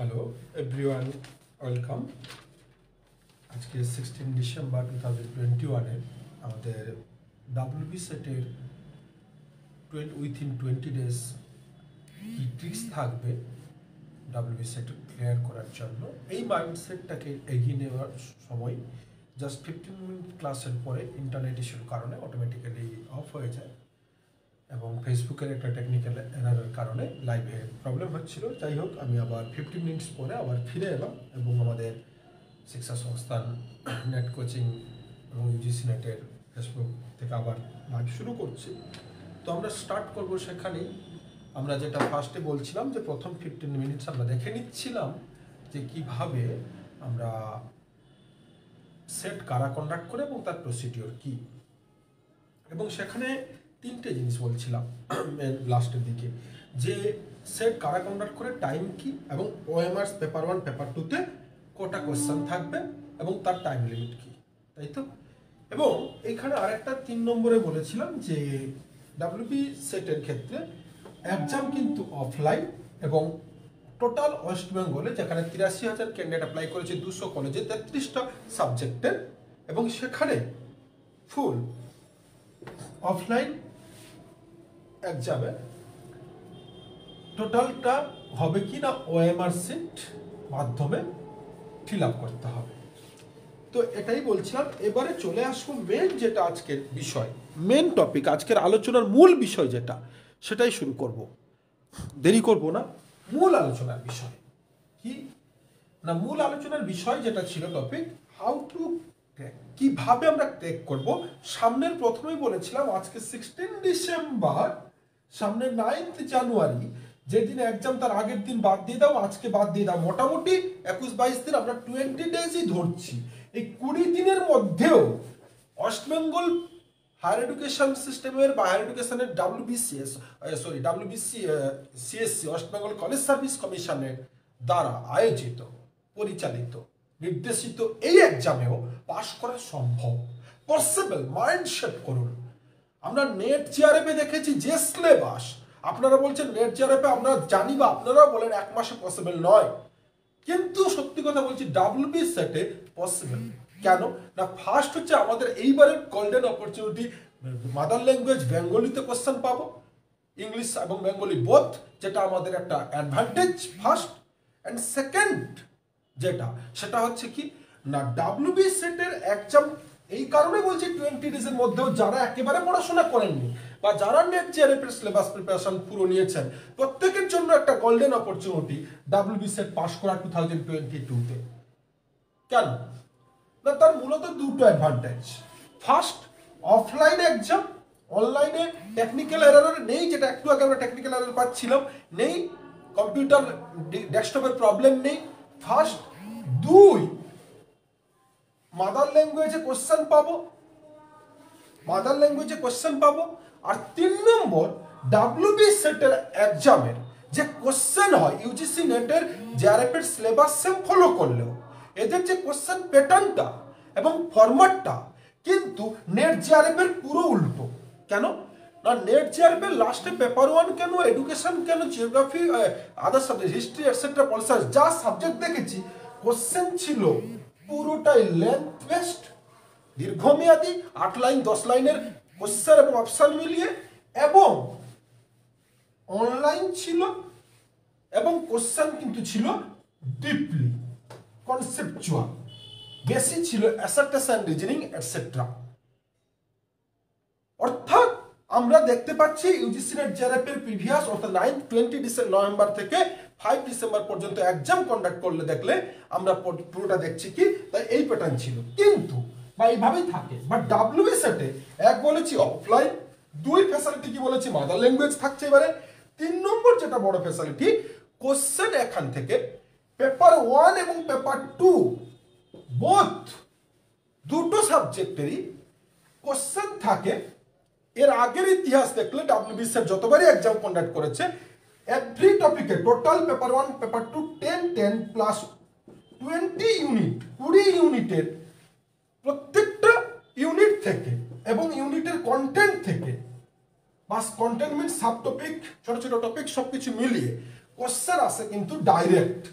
Hello everyone, welcome. আজকে 16 December 2021 আমাদের WB সেটের উইথিন 20 ডেজ কি ট্রিক্স থাকবে ডাব্লিউবি সেট ক্লিয়ার করার জন্য। এই মাইন্ডসেটটাকে এগিয়ে নেওয়ার সময় জাস্ট 15 মিনিট ক্লাসের পরে ইন্টারনেট ইস্যুর কারণে অটোমেটিক্যালি অফ হয়ে যায় এবং ফেসবুকের একটা টেকনিক্যাল এরারের কারণে লাইভে প্রবলেম হচ্ছিল। যাই হোক, আমি আবার 15 মিনিটস পরে আবার ফিরে এলাম এবং আমাদের শিক্ষা সংস্থান নেট কোচিং এবং ইউজিসি নেটের ফেসবুক থেকে আবার লাইভ শুরু করছি। তো আমরা স্টার্ট করব সেখানেই। আমরা যেটা ফার্স্টে বলছিলাম যে প্রথম 15 মিনিটস আমরা দেখে নিচ্ছিলাম যে কিভাবে আমরা সেট কারা কন্ডাক্ট করে এবং তার প্রসিডিওর কি, এবং সেখানে তিনটে জিনিস বলছিলাম লাস্টের দিকে, যে সেট কারা কন্ডাক্ট করে, টাইম কি, এবং ওএমআরস পেপার 1 পেপার 2-তে কটা কোয়েশ্চেন থাকবে এবং তার টাইম লিমিট কি, তাই তো। এবং এখানে আরেকটা 3 নম্বরে বলেছিলাম যে ডাব্লিউবি সেটের ক্ষেত্রে এক্সাম কিন্তু অফলাইন এবং টোটাল ওয়েস্ট বেঙ্গলে যেখানে 83,000 ক্যান্ডিডেট অ্যাপ্লাই করেছে 200 কলেজে 33টা সাবজেক্টের, এবং সেখানে ফুল অফলাইন এক্সামে টোটালটা হবে কি না ওএমআর সিট মাধ্যমে ফিল আপ করতে হবে। তো এটাই বলছিলাম। এবারে চলে আসবো মেন যেটা আজকের বিষয়, মেন টপিক, আজকের আলোচনার মূল বিষয় যেটা, সেটাই শুরু করব। দেরি করব না। মূল আলোচনার বিষয় কি না, মূল আলোচনার বিষয় যেটা ছিল টপিক হাউ টু ক্র্যাক, কিভাবে আমরা ক্র্যাক করব। সামনের প্রথমেই বলেছিলাম আজকে 16 ডিসেম্বর, সামনে 9th জানুয়ারি, যেদিন এক্সাম তার আগের দিন বাদ দিয়ে দাও, আজকে বাদ দিয়ে দাও, মোটামুটি 21-22 দিন, আমরা 20 ডেজই ধরছি। এই 20 দিনের মধ্যেও ওয়েস্ট বেঙ্গল হায়ার এডুকেশন সিস্টেমের বা হায়ার এডুকেশনের CSC West Bengal college service কমিশনের দ্বারা আয়োজিত, পরিচালিত, নির্দেশিত এই এক্সামেও পাশ করা সম্ভব, পসিবল। মাইন্ডসেট করুন। আমরা নেট জিআরএফে দেখেছি যে সিলেবাস, আপনারা বলছেন নেট জিআরএফে আমরা জানি, বা আপনারাও বলেন 1 মাসে পসিবল নয়, কিন্তু সত্যি কথা বলছি ডাব্লিউবি সেটে পসিবল। কেন না, ফার্স্ট হচ্ছে আমাদের এইবারের গোল্ডেন অপরচুনিটি, মাদার ল্যাঙ্গুয়েজ বেঙ্গলিতে কোশ্চেন পাবো, ইংলিশ এবং বেঙ্গলি বোথ, যেটা আমাদের একটা অ্যাডভান্টেজ ফার্স্ট। অ্যান্ড সেকেন্ড যেটা, সেটা হচ্ছে কি না, ডাব্লিউবি সেটের এক্সাম এই কারণে বলছি 20 ডেজের মধ্যেও যারা একেবারে পড়াশোনা করেননি বা যারা নেট জিআরএফ এর সিলেবাস প্রিপারেশন পুরো নিয়েছেন, প্রত্যেকের জন্য একটা golden opportunity WB set pass করা 2022-তে। কেন না, তার মূলত দুটো অ্যাডভান্টেজ। ফার্স্ট, অফলাইন এক্সাম, অনলাইনে টেকনিক্যাল এরর নেই, যেটা একটু আগে আমরা টেকনিক্যাল এরর পাচ্ছিলাম, নেই, কম্পিউটার ডেস্কটপের প্রবলেম নেই। ফার্স্ট। 2, মাদার ল্যাঙ্গুয়েজে কোশ্চেন পাবো, আর 3 নম্বর, ডাব্লিউবি সেটের এক্সামের যে কোশ্চেন হয় ইউজিসি নেটের জিআরএফ এর সিলেবাস সেম ফলো করলেও এদের যে কোশ্চেন প্যাটার্নটা এবং ফরম্যাটটা কিন্তু নেট জিআরএফ এর পুরো উল্টো। কেন না, নেট জিআরএফ এর লাস্টে পেপার 1 কেন, এডুকেশন কেন, জিওগ্রাফি, আদার subject, history etcetera, pol science, যা সাবজেক্ট দেখেছি, কোশ্চেন ছিল পুরোটাই লেন্থ বেসড, দীর্ঘমেয়াদী, 8 লাইন 10 লাইনের কোশ্চেন এবং অপশন মিলিয়ে, এবং অনলাইন ছিল, এবং কোশ্চেন কিন্তু ছিল ডিপলি কনসেপচুয়াল, বেশি ছিল অ্যাসার্টেশন, রিজনিং এটসেট্রা। অর্থাৎ আমরা দেখতে পাচ্ছি ইউজিসি নেট জিআরএফ এর প্রিভিয়াস, অর্থাৎ 20 নভেম্বর থেকে 5 ডিসেম্বর পর্যন্ত এক্সাম কন্ডাক্ট করলে দেখলে আমরা পুরোটা দেখছি কি, তাই এই প্যাটার্ন ছিল, কিন্তু বা এইভাবেই থাকে। বাট ডাব্লিউবি সেটে 1 বলেছি অফলাইন, 2 ফ্যাসিলিটি কি বলেছি, মাদার ল্যাঙ্গুয়েজ থাকছে। এবারে 3 নম্বর যেটা বড় ফ্যাসিলিটি, কোশ্চেন এখান থেকে পেপার 1 এবং পেপার 2 বোথ দুটো সাবজেক্টেরই কোশ্চেন থাকে। এর আগের ইতিহাস দেখলে ডাব্লিউবি সেট যতবারই এক্সাম কন্ডাক্ট করেছে, এভরি টপিকে total paper 1 paper 2 10 plus 20 unit, 20 ইউনিটের প্রত্যেকটা ইউনিট থেকে এবং ইউনিটের কন্টেন্ট থেকে, বাস কন্টেন্ট মিনস সাব টপিক, ছোট ছোট টপিক, সবকিছু মিলিয়ে কোশ্চেন আসে কিন্তু ডাইরেক্ট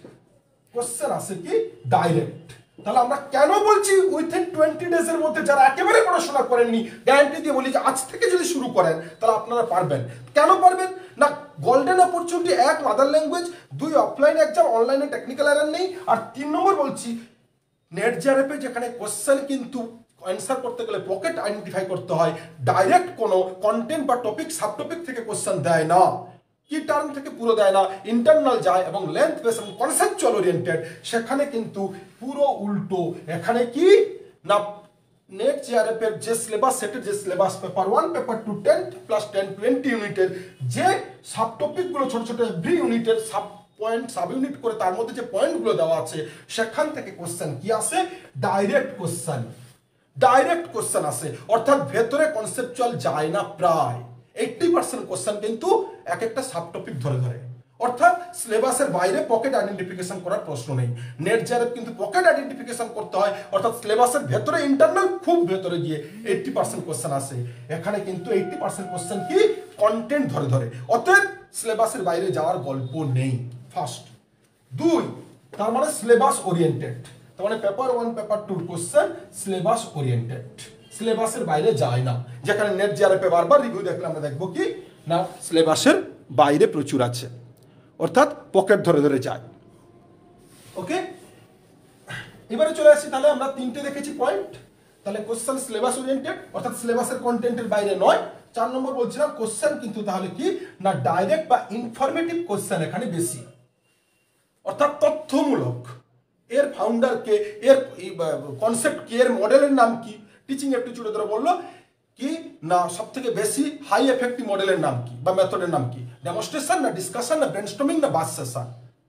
কোশ্চেন আসে কি ডাইরেক্ট। তাহলে আমরা কেন বলছি উইথিন 20 ডেজের মধ্যে, যারা একেবারে পড়াশোনা করেননি গ্যারান্টি দিয়ে বলি যে আজ থেকে যদি শুরু করেন তাহলে আপনারা পারবেন। কেন পারবেন না, গোল্ডেন অপরচুনিটি, এক মাদার ল্যাঙ্গুয়েজ, দুই অফলাইন এক্সাম, অনলাইনে টেকনিক্যাল এরার নেই, আর 3 নম্বর বলছি নেট জিআরএফে যেখানে কোশ্চেন কিন্তু অ্যান্সার করতে গেলে পকেট আইডেন্টিফাই করতে হয়, ডাইরেক্ট কোনো কন্টেন্ট বা টপিক সাব টপিক থেকে কোশ্চেন দেয় না, কি টার্ম থেকে পুরো দেয় না, ইন্টারনাল যায় এবং লেন্থ বেস এবং কনসেপচুয়াল ওরিয়েন্টেড, সেখানে কিন্তু পুরো উল্টো। এখানে কি না, নেট জিআরএফ এর যে সিলেবাস, সেটের যে সিলেবাস, পেপার 1 পেপার 2 10 প্লাস 10 20 ইউনিটের যে সাব টপিকগুলো ছোট ছোট এভরি ইউনিটের সাব পয়েন্ট সাব ইউনিট করে তার মধ্যে যে পয়েন্টগুলো দেওয়া আছে সেখান থেকে কোশ্চেন কি আসে, ডাইরেক্ট কোশ্চেন। ডাইরেক্ট কোশ্চেন আসে, অর্থাৎ ভেতরে কনসেপচুয়াল যায় না। প্রায় 80% কোশ্চেন কিন্তু এক একটা সাব টপিক ধরে ধরে, অর্থাৎ সিলেবাসের বাইরে পকেট আইডেন্টিফিকেশন করার প্রশ্ন নেই। নেট জিআরএফ কিন্তু পকেট আইডেন্টিফিকেশন করতে হয়, অর্থাৎ সিলেবাসের ভেতরে ইন্টারনাল খুব ভেতরে গিয়ে 80% কোশ্চেন আসে। এখানে কিন্তু 80% কোশ্চেন কি কন্টেন্ট ধরে ধরে, অতএব সিলেবাসের বাইরে যাওয়ার গল্প নেই। ফার্স্ট। 2, তার মানে সিলেবাস ওরিয়েন্টেড, তার মানে paper 1 paper 2 question syllabus oriented, সিলেবাসের বাইরে যায় না। যেখানে নেট জিআরএফ এ বারবার রিভিউ দেখলে আমরা দেখবো কি না, সিলেবাসের বাইরে প্রচুর আছে, অর্থাৎ পকেট ধরে ধরে যায়। ওকে, এবারে চলে আসি, তাহলে আমরা 3টে দেখেছি পয়েন্ট। তাহলে কোশ্চেন সিলেবাস ওরিয়েন্টেড, অর্থাৎ সিলেবাসের কন্টেন্টের বাইরে নয়। 4 নম্বর বলছিলাম কোশ্চেন কিন্তু তাহলে কি না, ডাইরেক্ট বা ইনফরমেটিভ কোশ্চেন এখানে বেশি, অর্থাৎ তথ্যমূলক। এর ফাউন্ডার কে, এর কনসেপ্ট কি, এর মডেলের নাম কি, টিচিং অ্যাপটিটিউড ধরে বললো কি না, সব থেকে বেশি হাই এফেক্টিভ মডেলের নাম কি বা মেথডের নাম কি, ডেমনস্ট্রেশন না ডিসকাশন না ব্রেনস্টর্মিং না বাস সেশন।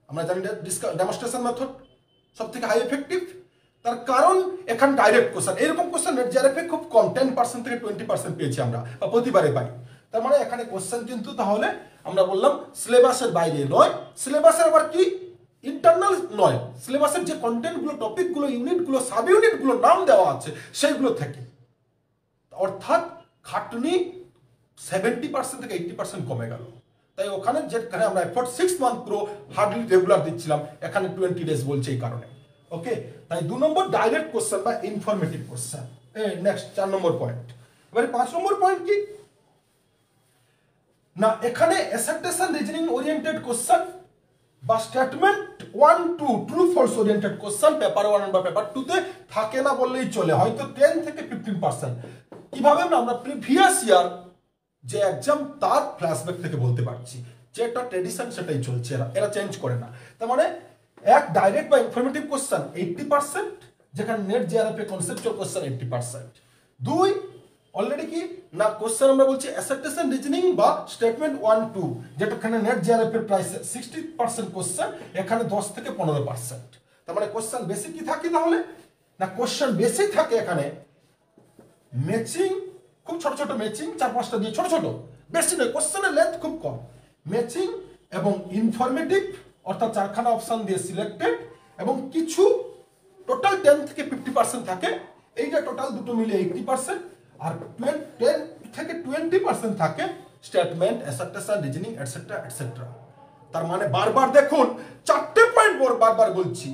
আমরা জানি ডেমনস্ট্রেশন মেথড সব থেকে হাই এফেক্টিভ, তার কারণ এখানে ডাইরেক্ট কোশ্চেন। এরকম কোশ্চেন নেট জিআরএফ এ খুব কম, 10% থেকে 20% পেয়েছি আমরা, বা প্রতিবারে পাই। তার মানে এখানে কোশ্চেন কিন্তু তাহলে আমরা বললাম সিলেবাসের বাইরে নয়, সিলেবাসের আবার কি ইন্টারনাল নয়, সিলেবাসের যে কন্টেন্টগুলো, টপিকগুলো, ইউনিটগুলো, সাব ইউনিটগুলো নাম দেওয়া আছে সেইগুলো থেকে, অর্থাৎ খাটনি 70% থেকে 80% কমে গেল। তাই ওখানে যেখানে আমরা এফোর্ট 6 মান্থ পুরো হার্ডলি রেগুলার দিচ্ছিলাম, এখানে 20 ডেজ বলছে এই কারণে। ওকে, তাই 2 নম্বর ডাইরেক্ট কোশ্চেন বা ইনফরমেটিভ কোশ্চেন। নেক্সট 4 নম্বর পয়েন্ট। এবারে 5 নম্বর পয়েন্ট কি না, এখানে অ্যাসার্টেশন রিজনিং ওরিয়েন্টেড কোশ্চেন বা statement 1 2 true false oriented question paper 1 বা পেপার 2 তে থাকে না বললেই চলে, হয়তো 10 থেকে 15%। কিভাবে আমরা প্রিভিয়াস ইয়ার যে এক্সাম তার ফ্ল্যাশব্যাক থেকে বলতে পারছি, যেটা ট্রেডিশন সেটাই চলছে, এরা চেঞ্জ করে না। তার মানে এক ডাইরেক্ট বা ইনফরমেটিভ কোশ্চেন 80%, যেখানে নেট জিআরএফ এ কনসেপচুয়াল কোশ্চেন 80%। 2 অলরেডি কি না কোশ্চেন আমরা বলছি অ্যাসার্টেশন রিজনিং বা স্টেটমেন্ট 1 2, যেটাখানে নেট জিআরএফ এর প্রায় 60% কোশ্চেন, এখানে 10 থেকে 15%। তার মানে কোশ্চেন বেশি কি থাকে তাহলে না, কোশ্চেন বেশি থাকে এখানে ম্যাচিং, খুব ছোট ছোট ম্যাচিং, 4-5টা দিয়ে ছোট ছোট, বেশি নয়, কোশ্চেনের লেন্থ খুব কম, ম্যাচিং এবং ইনফরমেটিভ অর্থাৎ 4খানা অপশন দিয়ে সিলেক্টেড, এবং কিছু টোটাল 10 থেকে 50% থাকে, এইটা টোটাল দুটো মিলে 80%, আর 10 থেকে 20% থাকে স্টেটমেন্ট, অ্যাসার্টেশন, রিজনিং এটসেট্রা এটসেট্রা। তার মানে বারবার দেখুন 4টে পয়েন্ট বারবার বলছি,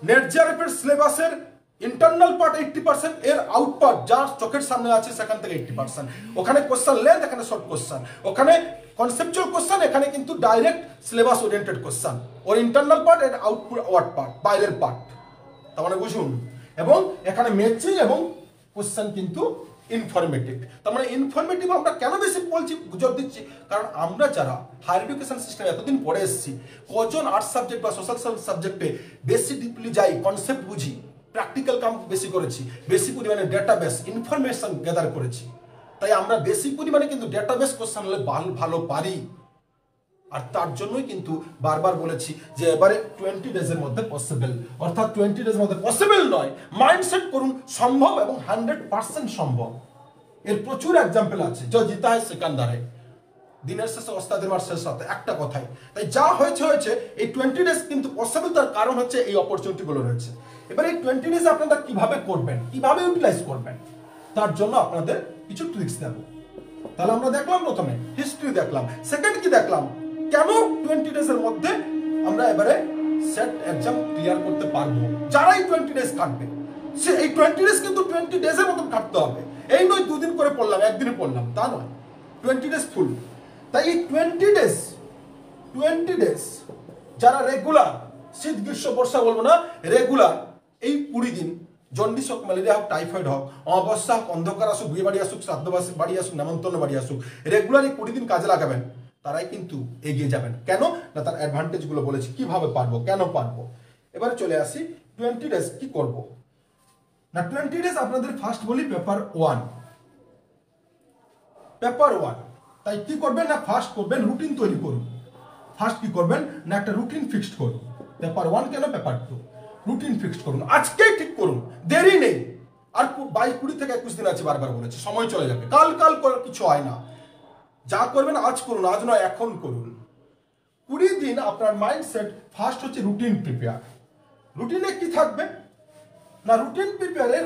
নেট জিআরএফ এর সিলেবাসের ইন্টারনাল পার্ট 80%, এর আউট পার্ট যা চোখের সামনে আছে সেখান থেকে 80%। ওখানে কোশ্চেন লেন্থ, এখানে শর্ট কোশ্চেন, ওখানে কনসেপচুয়াল কোশ্চেন, এখানে কিন্তু ডাইরেক্ট সিলেবাস ওরিয়েন্টেড কোশ্চেন, ওর ইন্টারনাল পার্ট এর আউটপুট ওয়ার্ড পার্ট, বাইরের পার্ট। তার মানে বুঝুন, এবং এখানে ম্যাচিং এবং কোশ্চেন কিন্তু ইনফরমেটিভ। তার মানে ইনফরমেটিভ আমরা কেন বেশি বলছি, জোর দিচ্ছি, কারণ আমরা যারা হায়ার এডুকেশন সিস্টেম এতদিন পড়ে এসেছি, কজন আর্টস সাবজেক্ট বা সোশ্যাল সাবজেক্টে বেশি ডিপলি যাই, কনসেপ্ট বুঝি, প্র্যাকটিক্যাল কাম বেশি করেছি, বেশি পরিমাণে ডেটাবেস ইনফরমেশন গ্যাদার করেছি, তাই আমরা বেশি পরিমাণে কিন্তু ডেটাবেস কোশ্চেন হলে ভালো পারি। আর তার জন্যই কিন্তু বারবার বলেছি যে এবারে 20 ডেজের মধ্যে পসিবল, অর্থাৎ 20 ডেজের মধ্যে পসিবল নয়, মাইন্ডসেট করুন সম্ভব এবং 100% সম্ভব। এর প্রচুর এক্সাম্পল আছে, जो जीता है सिकंदर है, দিনের শেষে ওস্তাদের মার শেষ রাতে, একটা কথাই। তাই যা হয়েছে এই 20 ডেজ কিন্তু পসিবল, তার কারণ হচ্ছে এই অপরচুনিটিগুলো রয়েছে। এবার এই 20 ডেজ আপনারা কিভাবে করবেন, কিভাবে ইউটিলাইজ করবেন, তার জন্য আপনাদের কিছু ট্রিক্স দেব। তাহলে আমরা দেখলাম প্রথমে হিস্ট্রি দেখলাম, সেকেন্ড কি দেখলাম, কেন 20 ডেজের মধ্যে আমরা এবারে সেট এক্সাম ক্লিয়ার করতে পারবো। যারাই 20 ডেজ কাটবে, সে এই 20 ডেজ কিন্তু 20 ডেজের মতন কাটতে হবে। এই নয় 2 দিন করে পড়লাম, একদিনে পড়লাম, তা নয়, 20 ডেজ ফুল। তাই এই 20 ডেজ যারা রেগুলার, শীত গ্রীষ্ম বর্ষা বলবো না, রেগুলার এই 20 দিন, জন্ডিস হোক, ম্যালেরিয়া হোক, টাইফয়েড হোক, অমাবস্যা হোক, অন্ধকার আসুক, বিয়ে বাড়ি আসুক, শ্রাদ্ধ বাড়ি আসুক, নেমন্তন্ন বাড়ি আসুক, রেগুলার এই 20 দিন কাজে লাগাবেন, তারাই কিন্তু এগিয়ে যাবেন। কেন না, তার অ্যাডভান্টেজগুলো বলেছি, কিভাবে পারবো, কেন পারবো। এবারে চলে আসি 20 ডেজ কি করব না। 20 ডেজ আপনাদের ফার্স্ট বলি পেপার 1। তাই কি করবেন না, ফার্স্ট করবেন রুটিন তৈরি করুন। ফার্স্ট কি করবেন না, একটা রুটিন ফিক্সড করুন। পেপার 1 কেন, পেপার 2 রুটিন ফিক্সড করুন, আজকেই ঠিক করুন, দেরি নেই। আর 20 থেকে 21 দিন আছে, বারবার বলেছি, সময় চলে যাবে, কাল করার কিছু হয় না। যা করবেন আজ করুন, আজ নয় এখন করুন। 20 দিন আপনার মাইন্ডসেট ফার্স্ট হচ্ছে রুটিন প্রিপেয়ার। রুটিনে কি থাকবে না,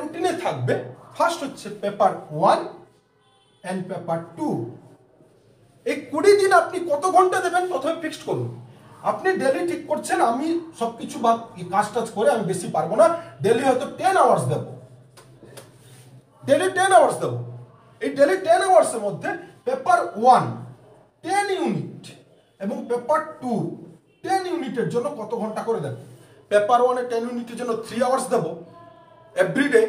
রুটিনে থাকবে ফার্স্ট হচ্ছে পেপার 1 এন্ড পেপার 2। এই 20 দিন আপনি কত ঘন্টা দেবেন প্রথমে ফিক্সড করুন। আপনি ডেলি ঠিক করছেন, আমি সবকিছু বা কাজ টাজ করে আমি বেশি পারবো না, ডেলি হয়তো 10 আওয়ার্স দেবো, এই ডেলি 10 আওয়ার্সের মধ্যে পেপার 1 10 ইউনিট এবং পেপার 2 10 ইউনিটের জন্য কত ঘন্টা করে দেব। পেপার 1 10 ইউনিটের জন্য 3 আওয়ার্স দেব এভরিডে,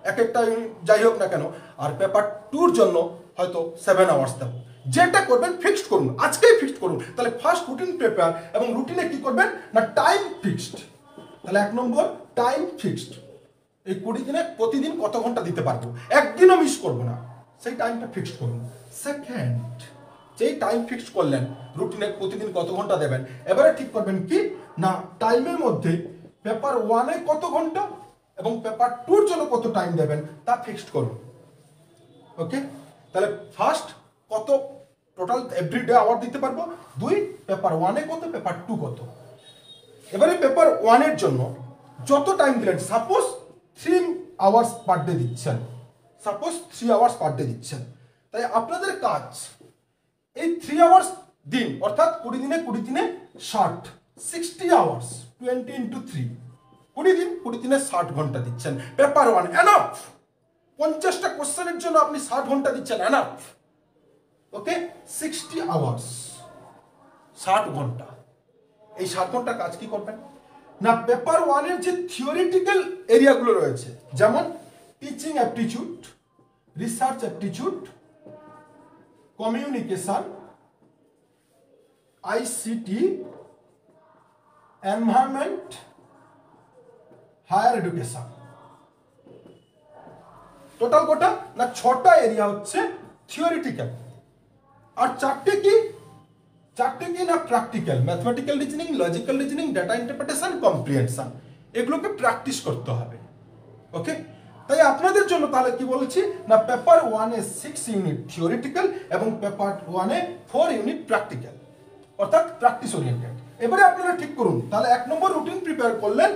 এক একটা ইউনিট যাই হোক না কেন। আর পেপার 2 জন্য হয়তো 7 আওয়ার্স দেব। যেটা করবেন ফিক্সড করুন, আজকেই ফিক্সড করুন। তাহলে ফার্স্ট রুটিন প্রিপেয়ার, এবং রুটিনে কি করবেন না, টাইম ফিক্সড। তাহলে 1 নম্বর টাইম ফিক্সড, এই 20 দিনে প্রতিদিন কত ঘন্টা দিতে পারবো, একদিনও মিস করবো না, সেই টাইমটা ফিক্সড করুন। সেকেন্ড, যেই টাইম ফিক্সড করলেন রুটিনে প্রতিদিন কত ঘন্টা দেবেন, এবারে ঠিক করবেন কি না, টাইমের মধ্যে পেপার 1-এ কত ঘন্টা এবং পেপার 2-র জন্য কত টাইম দেবেন তা ফিক্সড করুন। ওকে, তাহলে ফার্স্ট কত টোটাল এভরিডে আওয়ার দিতে পারবো, 2 পেপার 1-এ কত, পেপার 2 কত। এবারে পেপার 1-এর জন্য যত টাইম দিলেন, সাপোজ 3 আওয়ার্স পার ডে দিচ্ছেন, তাই আপনাদের কাজ এই 3 আওয়ার্স দিন, অর্থাৎ 20 দিনে 60 আওয়ার্স, 20 ইন্টু 3, 20 দিনে 60 ঘন্টা দিচ্ছেন। পেপার 1 এনাফ, 50টা কোশ্চেনের জন্য আপনি 60 ঘন্টা দিচ্ছেন, এনাফ। ওকে, 60 আওয়ার্স, 60 ঘন্টা। এই 60 ঘন্টা কাজ কি করবেন না, পেপার 1-এর যে থিওরিটিক্যাল এরিয়াগুলো রয়েছে, যেমন teaching aptitude, research aptitude, communication, ICT, environment, higher education, total কোটা না 6টা এরিয়া হচ্ছে থিওরিটিক্যাল। আর 4টে কি না practical, mathematical reasoning, logical reasoning, data interpretation, comprehension. এগুলোকে প্র্যাকটিস করতে হবে। ওকে, তাই আপনাদের জন্য তাহলে কি বলছি না, পেপার 1-এ 6 ইউনিট থিওরিটিক্যাল এবং পেপার 1-এ 4 ইউনিট প্র্যাকটিক্যাল, অর্থাৎ প্র্যাকটিস ওরিয়েন্টেড। এবারে আপনারা ঠিক করুন, তাহলে 1 নম্বর রুটিন প্রিপেয়ার করলেন,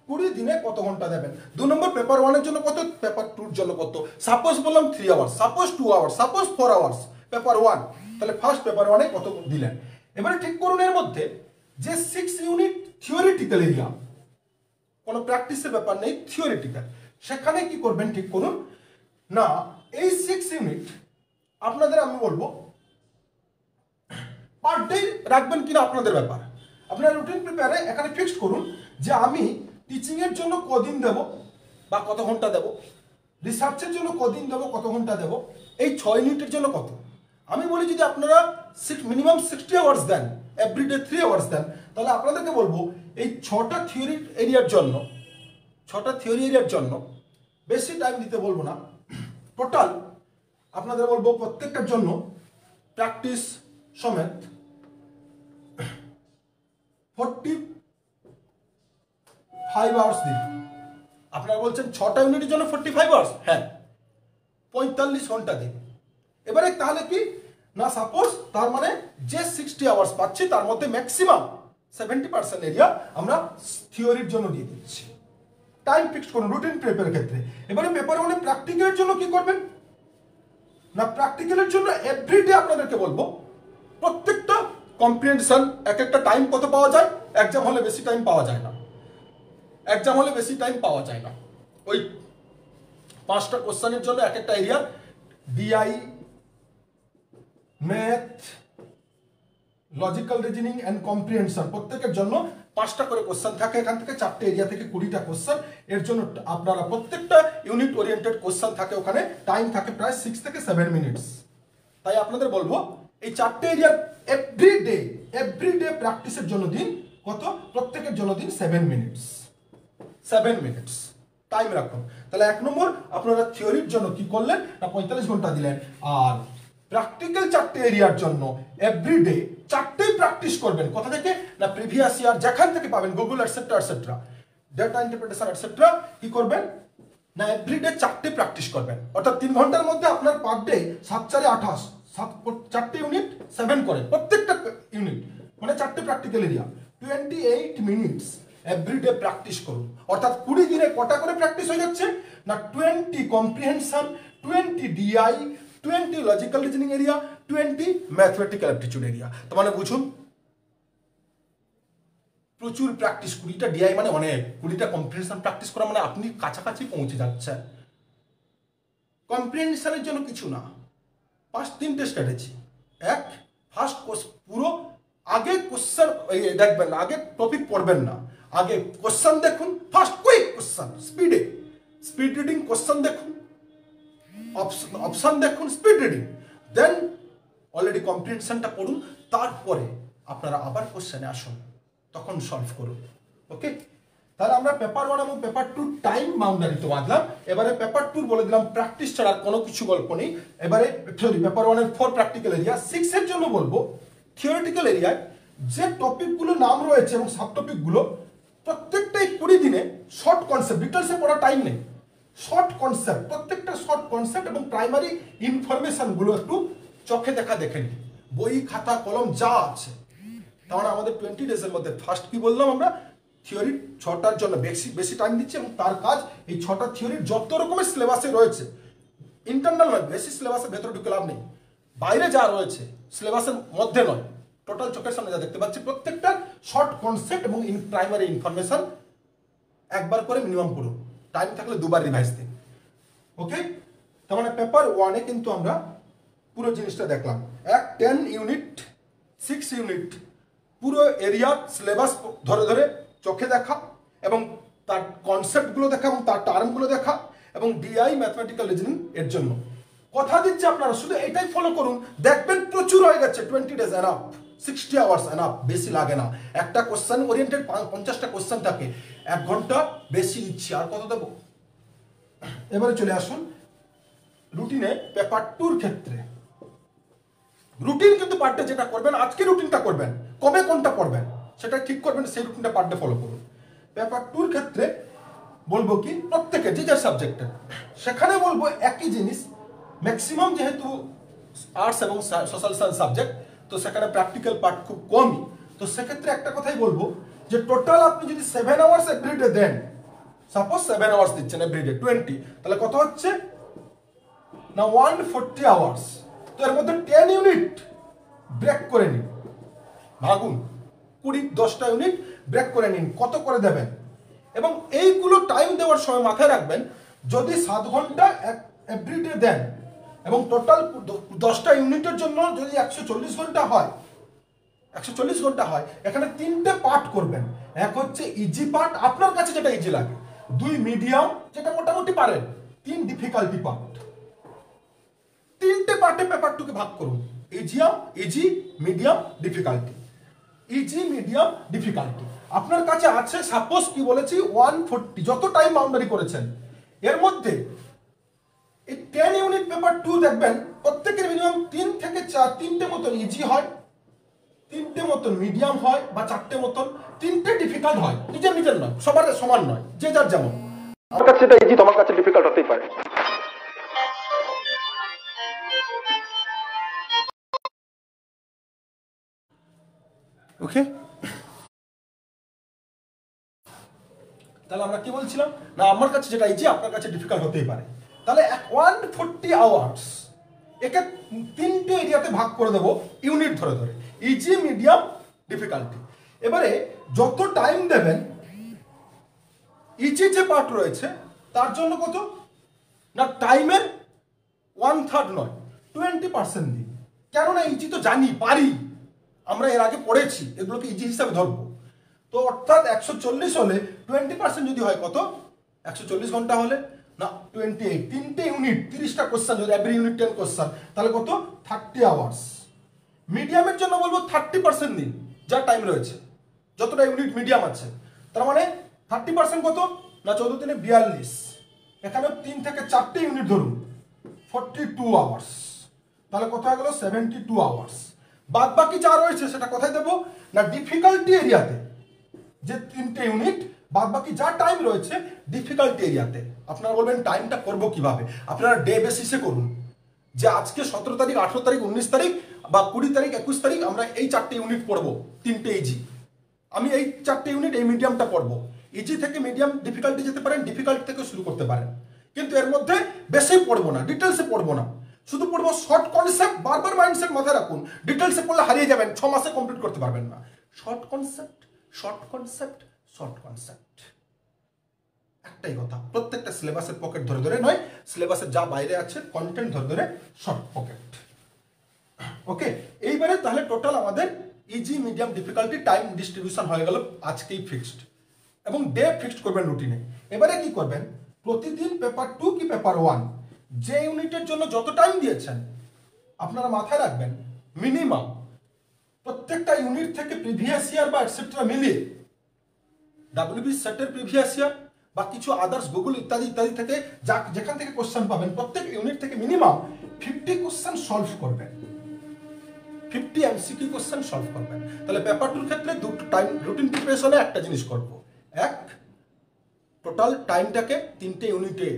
20 দিনে কত ঘন্টা দেবেন। 2 নম্বর পেপার 1-এর জন্য কত, পেপার 2-র জন্য কত। সাপোজ বললাম 3 hours, suppose 2 hours, suppose 4 hours paper 1। তাহলে ফার্স্ট পেপার 1-এ কত দিলেন। এবারে ঠিক করুন এর মধ্যে যে 6 ইউনিট থিওরিটিক্যাল এরিয়া, কোনো প্র্যাকটিসের ব্যাপার নেই, থিওরিটিক্যাল, সেখানে কি করবেন ঠিক করুন না, এই 6 ইউনিট আপনাদের আমি বলবো পার ডে রাখবেন কিনা আপনাদের ব্যাপার। আপনার রুটিন প্রিপেয়ারে এখানে ফিক্সড করুন যে আমি টিচিং এর জন্য কদিন দেব বা কত ঘন্টা দেব, রিসার্চের জন্য কদিন দেব, কত ঘন্টা দেব, এই 6 ইউনিটের জন্য কত। আমি বলি যদি আপনারা মিনিমাম 60 আওয়ার্স দেন, এভরিডে 3 আওয়ার্স দেন, তাহলে আপনাদেরকে বলবো এই 6টা থিওরি এরিয়ার জন্য বেশি টাইম দিতে বলবো না। টোটাল আপনাদের বলবো প্রত্যেকটার জন্য প্র্যাকটিস সমেত 45 আওয়ার্স দিন। আপনারা বলছেন 6টা ইউনিটের জন্য 45 আওয়ার্স, হ্যাঁ 45 ঘন্টা দিন। এবারে তাহলে কি না, সাপোজ তার মানে যে 60 আওয়ার্স পাচ্ছি তার মধ্যে ম্যাক্সিমাম 70% এরিয়া আমরা থিওরির জন্য দিয়ে দিচ্ছি। টাইম ফিক্সড করুন রুটিন প্রিপেয়ারের ক্ষেত্রে। এবারে পেপার 1-এ প্র্যাকটিক্যালের জন্য কি করবেন না, প্র্যাকটিক্যালের জন্য এভরিডে আপনাদেরকে বলবো প্রত্যেকটা কম্প্রিহেনশন এক একটা টাইম কত পাওয়া যায়, এক্সাম হলে বেশি টাইম পাওয়া যায় না। এক্সাম হলে বেশি টাইম পাওয়া যায় না। ওই 5টা কোশ্চেনের জন্য এক একটা area, DI, math, logical reasoning and comprehension, প্রত্যেকের জন্য 5টা করে কোশ্চেন থাকে। এখান থেকে 4টে এরিয়া থেকে 20টা কোশ্চেন। এর জন্য আপনারা প্রত্যেকটা ইউনিট ওরিয়েন্টেড কোশ্চেন থাকে, ওখানে টাইম থাকে প্রায় 6 থেকে 7 মিনিটস। তাই আপনাদের বলবো এই 4টে এরিয়ার এভরিডে প্র্যাকটিসের জন্য দিন কত, প্রত্যেকের জন্য দিন 7 মিনিটস। 7 মিনিটস টাইম রাখুন। তাহলে 1 নম্বর আপনারা থিওরির জন্য কি করলেন না 45 ঘন্টা দিলেন, আর প্র্যাকটিক্যাল 4টে এরিয়ার জন্য এভরিডে 4টেই প্র্যাকটিস করবেন। কোথা থেকে না প্রিভিয়াস ইয়ার যেখান থেকে পাবেন, Google etcetera, data interpretation etcetera, কি করবেন না এভরিডে 4টে প্র্যাকটিস করবেন। অর্থাৎ 3 ঘন্টার মধ্যে আপনার পার ডে 7 4 28, 4টে ইউনিট 7 করেন, প্রত্যেকটা ইউনিট মানে 4টে practical area, 28 minutes everyday practice করুন। অর্থাৎ 20 দিনে কটা করে প্র্যাকটিস হয়ে যাচ্ছে না 20 comprehension, 20 DI, 20 logical reasoning area, 20 mathematical aptitude area. তো মানে বুঝুন প্রচুর প্র্যাকটিস, 20টা ডিআই মানে অনেক, 20টা কম্প্রিহেনশন প্র্যাকটিস করা মানে আপনি কাছাকাছি পৌঁছে যাচ্ছেন। কম্প্রিহেনশনের জন্য কিছু না, 3টে স্ট্র্যাটেজি। এক, ফার্স্ট পুরো আগে কোশ্চেন দেখবেন না, আগে টপিক পড়বেন না, আগে কোশ্চেন দেখুন, first quick question, speed reading question দেখুন, অপশন দেখুন, স্পিড রিডিং, দেন অলরেডি কম্প্রিহেনশনটা পড়ুন, তারপরে আপনারা আবার কোশ্চেনে আসুন, তখন সলভ করুন। ওকে, তাহলে আমরা পেপার 1 এবং পেপার 2 টাইম বাউন্ডারি তো বাঁধলাম। এবারে পেপার 2 বলে দিলাম প্র্যাকটিস ছাড়া কোনো কিছু গল্প নেই। এবারে সরি, পেপার 1 এর 4 প্র্যাকটিক্যাল এরিয়া, 6 এর জন্য বলবো থিওরিটিক্যাল এরিয়ায় যে টপিকগুলো নাম রয়েছে এবং সাব টপিকগুলো প্রত্যেকটাই 20 দিনে শর্ট কনসেপ্ট, ডিটেলসে পড়া টাইম নেই, শর্ট কনসেপ্ট, প্রত্যেকটা শর্ট কনসেপ্ট এবং প্রাইমারি ইনফরমেশনগুলো একটু চোখে দেখা দেখে নিন, বই খাতা কলম যা আছে। তাহলে আমাদের 20 ডেজের মধ্যে ফার্স্ট কি বললাম আমরা, থিওরি 6টার জন্য বেশি টাইম দিচ্ছি এবং তার কাজ এই 6টা থিওরির যত রকমের সিলেবাসে রয়েছে, ইন্টারনাল নয়, বেশি সিলেবাসের ভেতরে ঢুকে লাভ নেই, বাইরে যা রয়েছে সিলেবাসের মধ্যে নয়, টোটাল চোখের সামনে যা দেখতে পাচ্ছি প্রত্যেকটা শর্ট কনসেপ্ট এবং প্রাইমারি ইনফরমেশন একবার করে মিনিমাম পড়ুন, টাইম থাকলে 2বার রিভাইজ দিন। ওকে, তার মানে পেপার 1-এ কিন্তু আমরা পুরো জিনিসটা দেখলাম, 10 ইউনিট 6 ইউনিট পুরো এরিয়া সিলেবাস ধরে ধরে চোখে দেখা এবং তার কনসেপ্টগুলো দেখা এবং তার টার্মগুলো দেখা এবং ডিআই ম্যাথমেটিক্যাল রিজনিং এর জন্য কথা দিচ্ছে আপনারা শুধু এটাই ফলো করুন, দেখবেন প্রচুর হয়ে গেছে। 20 ডেজ এনাফ, 60 আওয়ার্স এনাফ, বেশি লাগে না। একটা কোশ্চেন ওরিয়েন্টেড 50টা কোশ্চেন থাকে, 1 ঘন্টা বেশি দিচ্ছি, আর কত দেবো। এবারে চলে আসুন রুটিনে পেপার 2-র ক্ষেত্রে। রুটিন কিন্তু পার ডে যেটা করবেন, আজকে রুটিনটা করবেন, কবে কোনটা পড়বেন সেটা ঠিক করবেন, সেই রুটিনটা পার ডে ফলো করুন। পেপার 2-র ক্ষেত্রে বলবো কি প্রত্যেকে যে যার সাবজেক্টে, সেখানে বলবো একই জিনিস, ম্যাক্সিমাম যেহেতু আর্টস এবং সোশ্যাল সায়েন্স সাবজেক্ট, তো সেখানে প্র্যাকটিক্যাল পার্ট খুব কমই। তো সেক্ষেত্রে একটা কথাই বলবো যে টোটাল আপনি যদি 7 আওয়ার্স এভরিডে দেন, সাপোজ 7 আওয়ার্স দিচ্ছেন এভরিডে 20, তাহলে কত হচ্ছে না 140 আওয়ার্স। তো এর মধ্যে 10 ইউনিট ব্রেক করে নিন, ভাগুন 10টা ইউনিট ব্রেক করে নিন, কত করে দেবেন। এবং এইগুলো টাইম দেওয়ার সময় মাথায় রাখবেন, যদি 7 ঘন্টা এভরিডে দেন এবং টোটাল 10টা ইউনিটের জন্য যদি 140 ঘন্টা হয়, 140 ঘন্টা হয়, এখানে 3টে পার্ট করবেন। এক হচ্ছে ইজি পার্ট, আপনার কাছে যেটা ইজি লাগে, 2 মিডিয়াম যেটা মোটামুটি পারেন, 3 ডিফিকাল্টি পার্ট। 3টে পার্টে পেপার 2কে ভাগ করুন, easy medium difficulty, easy medium difficulty. আপনার কাছে আছে সাপোজ কি বলেছি 140, যত টাইম বাউন্ডারি করেছেন এর মধ্যে এই 10 ইউনিট পেপার 2 দেখবেন প্রত্যেকের মিনিমাম 3 থেকে 3টে মতন ইজি হয়, 3টে মতন মিডিয়াম হয় বা 4টে মতন, 3টে ডিফিকাল্ট হয়, নিজের নয়, সবার সমান নয়, যে যার যেমন। আমার কাছে এটা ইজি, তোমার কাছে ডিফিকাল্ট হতেই পারে। ওকে, তাহলে আমরা কি বলছিলাম না আমার কাছে যেটা ইজি আপনার কাছে ডিফিকাল্ট হতেই পারে। তাহলে 140 আওয়ার্স একে 3টে এরিয়াতে ভাগ করে দেবো ইউনিট ধরে ধরে, ইজি মিডিয়াম ডিফিকাল্টি। এবারে যত টাইম দেবেন ইজি যে পার্ট রয়েছে তার জন্য কত না টাইমের 1/3 নয় 20% দিন। কেননা ইজি তো জানি পারি, আমরা এর আগে পড়েছি, এগুলোকে ইজি হিসাবে ধরবো। তো অর্থাৎ 140 হলে 20% যদি হয় কত 140 ঘন্টা হলে না 28, 3টে ইউনিট 30টা কোশ্চেন, যদি এভরি ইউনিট 10 কোশ্চেন তাহলে কত 30 আওয়ার্স। মিডিয়ামের জন্য বলবো 30% দিন যা টাইম রয়েছে, যতটা ইউনিট মিডিয়াম আছে। তার মানে 30% কত না 14 দিনে 42, এখানে 3 থেকে 4টে ইউনিট ধরুন 42 আওয়ার্স, তাহলে কোথায় গেল 72 আওয়ার্স। বাদ বাকি যা রয়েছে সেটা কোথায় দেবো না ডিফিকাল্টি এরিয়াতে, যে 3টে ইউনিট বাদ বাকি যা টাইম রয়েছে ডিফিকাল্টি এরিয়াতে। আপনারা বলবেন টাইমটা করবো কিভাবে, আপনারা ডে বেসিসে করুন, যে আজকে 17 তারিখ 18 তারিখ 19 তারিখ বা 20 তারিখ 21 তারিখ আমরা এই 4টে ইউনিট পড়বো, 3টে ইজি, আমি এই 4টে ইউনিট এই মিডিয়ামটা পড়বো। ইজি থেকে মিডিয়াম ডিফিকাল্টি যেতে পারেন, ডিফিকাল্টি থেকে শুরু করতে পারেন, কিন্তু এর মধ্যে বেশি পড়বো না, ডিটেলসে পড়বো না, শুধু পড়বো শর্ট কনসেপ্ট। বারবার মাইন্ডসেট মাথায় রাখুন, ডিটেলসে পড়লে হারিয়ে যাবেন, 6 মাসে কমপ্লিট করতে পারবেন না। Short concept, short concept, short concept, একটাই কথা, প্রত্যেকটা সিলেবাসের পকেট ধরে ধরে নয়, সিলেবাসের যা বাইরে আছে কন্টেন্ট ধরে ধরে শর্ট পকেট। ওকে, এইবারে তাহলে টোটাল আমাদের easy medium difficulty time distribution হয়ে গেল আজকেই ফিক্সড, এবং ডে ফিক্সড করবেন রুটিনে। এবারে কি করবেন, প্রতিদিন পেপার 2 কি পেপার 1 যে ইউনিটের জন্য যত টাইম দিয়েছেন আপনারা মাথায় রাখবেন মিনিমাম প্রত্যেকটা ইউনিট থেকে প্রিভিয়াস ইয়ার বা এটসেট্রা মিলিয়ে ডাব্লিউবি সেটের প্রিভিয়াস ইয়ার বা কিছু আদার্স গুগল ইত্যাদি ইত্যাদি থেকে যেখান থেকে কোশ্চেন পাবেন প্রত্যেক ইউনিট থেকে মিনিমাম 50 কোশ্চেন সলভ করবেন, 50 এমসিকিউ কোশ্চেন সলভ করবেন। তাহলে পেপার 2 এর ক্ষেত্রে দুটো টাইম রুটিন প্রিপারেশনে একটা জিনিস করব, এক টোটাল টাইমটাকে 3টে ইউনিটে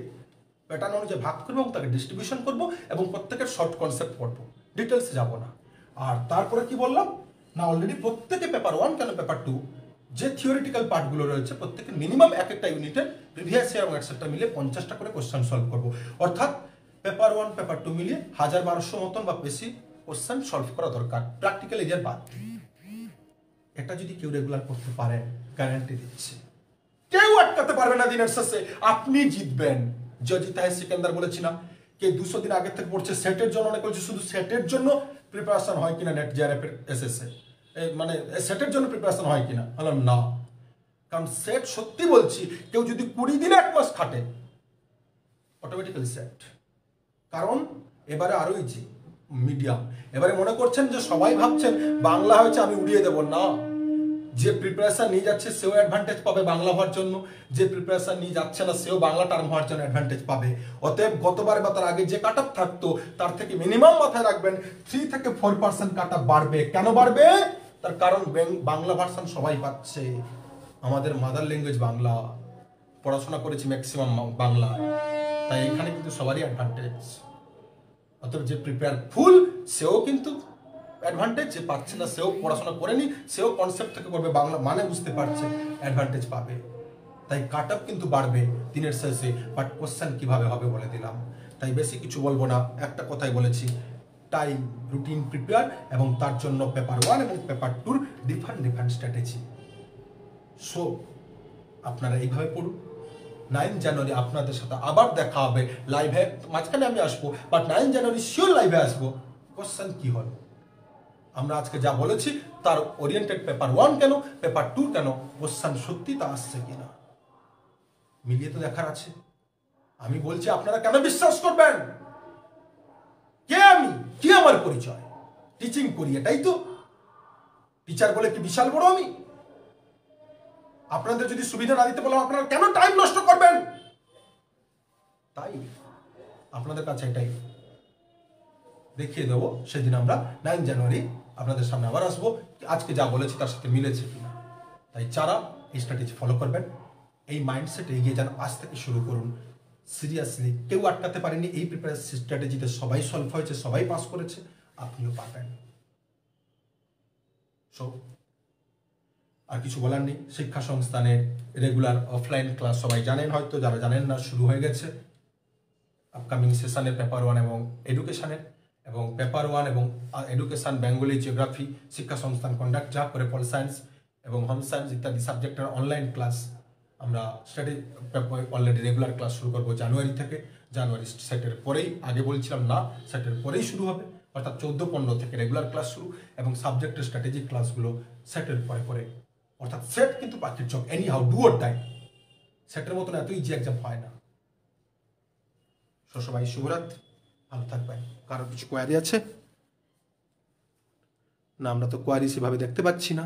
প্যাটার্ন অনুযায়ী ভাগ করবো এবং তাকে ডিস্ট্রিবিউশন করব এবং প্রত্যেকের শর্ট কনসেপ্ট পড়বো, ডিটেলসে যাব না। আর তারপরে কি বললাম না অলরেডি প্রত্যেকে পেপার 1 কেন পেপার 2 যে থিওরিটিক্যাল পার্টগুলো রয়েছে প্রত্যেকে মিনিমাম এক একটা ইউনিটের প্রিভিয়াস ইয়ার এবং এটসেট্রা মিলে 50টা করে কোশ্চেন সলভ করব। অর্থাৎ পেপার 1 পেপার 2 মিলিয়ে 1200 মতন বা বেশি কোশ্চেন সলভ করা দরকার প্র্যাকটিক্যাল এরিয়ার বাদ। এটা যদি কেউ রেগুলার করতে পারেন গ্যারান্টি দিচ্ছি কেউ আটকাতে পারবে না, দিনের শেষে আপনি জিতবেন। জজি তাহের সিকান্দার বলেছি না, কে 200 দিন আগে থেকে পড়ছে সেটের জন্য, অনেক বলছে শুধু সেটের জন্য প্রিপারেশন হয় কিনা, নেট জেআরএফ এর এসএসএ মানে সেটের জন্য প্রিপারেশন হয় কিনা, বললাম না। কারণ সেট সত্যি বলছি কেউ যদি 20 দিনে 1 মাস খাটে অটোমেটিক্যালি সেট। কারণ এবারে আরো ইজি মিডিয়াম। এবারে মনে করছেন যে সবাই ভাবছেন বাংলা হয়েছে আমি উড়িয়ে দেব না, যে প্রিপারেশন নিয়ে যাচ্ছে সেও অ্যাডভান্টেজ পাবে বাংলা হওয়ার জন্য, যে প্রিপারেশন নিয়ে যাচ্ছে না সেও বাংলা টার্ম হওয়ার জন্য অ্যাডভান্টেজ পাবে। অতএব গতবার বা তার আগে যে কাট অফ থাকতো তার থেকে মিনিমাম মাথায় রাখবেন 3 থেকে 4% কাট অফ বাড়বে। কেন বাড়বে? তার কারণ বাংলা ভার্সন সবাই পাচ্ছে, আমাদের মাদার ল্যাঙ্গুয়েজ বাংলা, পড়াশোনা করেছি ম্যাক্সিমাম বাংলায়, তাই এখানে কিন্তু সবারই অ্যাডভান্টেজ। অতএব যে প্রিপেয়ার ফুল সেও কিন্তু অ্যাডভান্টেজ, যে পাচ্ছে না সেও পড়াশোনা করেনি সেও কনসেপ্ট থেকে করবে, বাংলা মানে বুঝতে পারছে, অ্যাডভান্টেজ পাবে। তাই কাট অফ কিন্তু বাড়বে দিনের শেষে, বাট কোশ্চেন কিভাবে হবে বলে দিলাম। তাই বেশি কিছু বলবো না, একটা কথাই বলেছি, টাইম রুটিন প্রিপেয়ার এবং তার জন্য পেপার 1 এবং পেপার 2 ডিফারেন্ট স্ট্র্যাটেজি। সো আপনারা এইভাবে পড়ুন। 9 জানুয়ারি আপনাদের সাথে আবার দেখা হবে লাইভে, মাঝখানে আমি আসবো, বাট 9 জানুয়ারি শিওর লাইভে আসবো। কোশ্চেন কি হল আমরা আজকে যা বলেছি তার ওরিয়েন্টেড পেপার 1 কেন, পেপার 2 কেন, কোশ্চেন সত্যি তা আসছে কিনা মিলিয়ে তো দেখার আছে। আমি বলছি আপনারা কেন বিশ্বাস করবেন? কে আমি, কি আমার পরিচয়? টিচিং করি, এটাই তো। টিচার বলে কি বিশাল বড় আমি? আপনাদের যদি সুবিধা না দিতে বললাম আপনারা কেন টাইম নষ্ট করবেন? তাই আপনাদের কাছে এটাই দেখিয়ে দেবো, সেদিন আমরা 9 জানুয়ারি আপনাদের সামনে আবার আসবো, আজকে যা বলেছি তার সাথে মিলেছে কিনা। তাই যারা এই স্ট্র্যাটেজি ফলো করবেন, এই মাইন্ডসেটে এগিয়ে যান, আজ থেকে শুরু করুন। সিরিয়াসলি কেউ আটকাতে পারেনি, এই প্রিপারেশন স্ট্র্যাটেজিতে সবাই সলভ হয়েছে, সবাই পাস করেছে, আপনিও পারবেন। সো আর কিছু বলার নেই। শিক্ষা সংস্থানের রেগুলার অফলাইন ক্লাস সবাই জানেন, হয়তো যারা জানেন না শুরু হয়ে গেছে আপকামিং সেশনের পেপার 1 এবং এডুকেশনের, এবং পেপার 1 এবং এডুকেশন, বেঙ্গলি, জিওগ্রাফি, শিক্ষা সংস্থান কন্ডাক্ট যা করে, পল সায়েন্স এবং হোম সায়েন্স ইত্যাদি সাবজেক্টের অনলাইন ক্লাস আমরা স্টাডি অলরেডি রেগুলার ক্লাস শুরু করবো জানুয়ারি থেকে। জানুয়ারি সেটের পরেই, আগে বলছিলাম না, সেটের পরেই শুরু হবে, অর্থাৎ 14-15 থেকে রেগুলার ক্লাস শুরু, এবং সাবজেক্টের স্ট্র্যাটেজিক ক্লাসগুলো সেটের পরে পরে। অর্থাৎ সেট কিন্তু পাখির চোখ, anyhow do or die. সেটের মতন এত ইজি এক্সাম হয় না। সবাই শুভরাত্রি, ভালো থাকবেন। কারো কিছু কোয়ারি আছে? না, আমরা তো কোয়ারি সেভাবে দেখতে পাচ্ছি না।